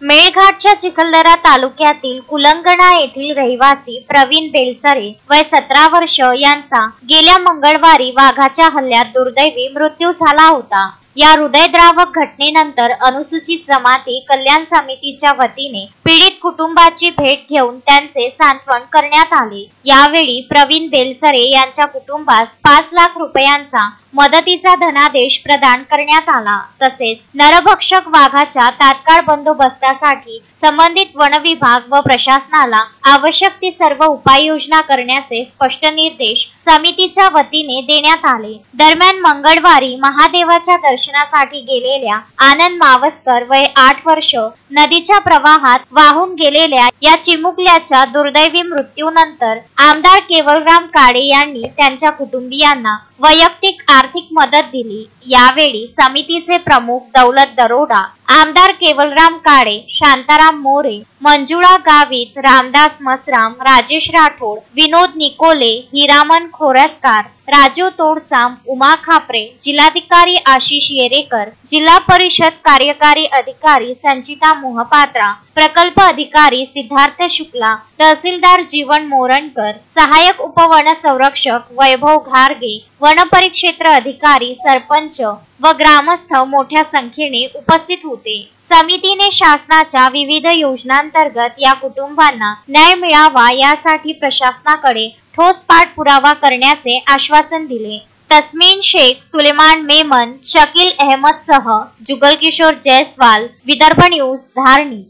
मेळघाटच्या चिखलदरा तालुक्यातील कुलंगणा येथील रहिवासी प्रवीण बेलसरे वय 17 वर्ष यांचा गेल्या मंगळवारी वाघाच्या हल्ल्यात दुर्दैवी मृत्यू झाला होता। या हृदयद्रावक घटनेनंतर अनुसूचित जमाती कल्याण समितीच्या वतीने पीडित कुटुंबाची भेट घेऊन त्यांचे सांत्वन करण्यात आले। यावेळी प्रवीण बेलसरे यांच्या कुटुंबास 5 लाख रुपयांचा मदतीचा धनादेश प्रदान करण्यात आला। तसेच नरभक्षक वाघाच्या तात्काळ बंदोबस्तासाठी संबंधित वन विभाग व प्रशासनाला आवश्यक ती सर्व उपाययोजना करण्याचे स्पष्ट निर्देश समितीच्या वतीने देण्यात आले। दरम्यान मंगळवारी महादेवाच्या दर्शनासाठी गेलेल्या आनंद मावस्कर वय 8 वर्ष नदीच्या प्रवाहात वाहून गेलेल्या या चिमुकल्याच्या दुर्दैवी मृत्यूनंतर आमदार केवलराम काळे यांनी त्यांच्या कुटुंबियांना वैयक्तिक आर्थिक मदत दिली। यावेळी समितीचे प्रमुख दौलत दरोडा, आमदार केवलराम काळे, शांताराम मोरे, मंजुळा गावित, रामदास मसराम, राजेश राठोड, विनोद निकोले, हिरामन खोरसकार, राजू तोडसाम, उमा खापरे, जिल्हाधिकारी आशिष येरेकर, जिल्हा परिषद कार्यकारी अधिकारी संचिता मोहपात्रा, प्रकल्प अधिकारी सिद्धार्थ शुक्ला, तहसीलदार जीवन मोरणकर, सहाय्यक उपवन संरक्षक वैभव घारगे, वन परिक्षेत्र अधिकारी, सरपंच व ग्रामस्थ मोठ्या संख्येने उपस्थित होते। समितीने शासनाच्या विविध योजनांतर्गत या कुटुंबांना न्याय मिळावा यासाठी प्रशासनाकडे ठोस पाठपुरावा करण्याचे आश्वासन दिले। तस्मीन शेख, सुलेमान मेमन, शकील अहमद सह जुगल किशोर जयसवाल, विदर्भ न्यूज, धारणी।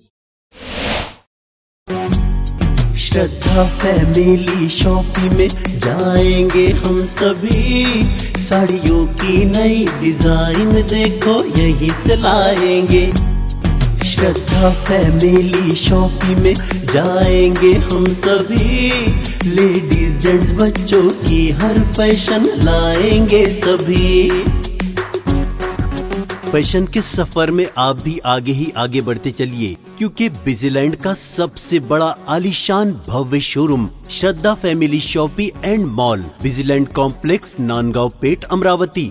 श्रद्धा फैमिली शॉपिंग में जाएंगे हम सभी, साड़ियों की नई डिजाइन देखो यहीं से लाएंगे। श्रद्धा फैमिली शॉपिंग में जाएंगे हम सभी, लेडीज जेंट्स बच्चों की हर फैशन लाएंगे सभी। फैशन के सफर में आप भी आगे ही आगे बढ़ते चलिए, क्योंकि बिजीलैंड का सबसे बड़ा आलीशान भव्य showroom Shraddha family shopping and mall, Busyland complex, Nandgaon Peth, Amravati.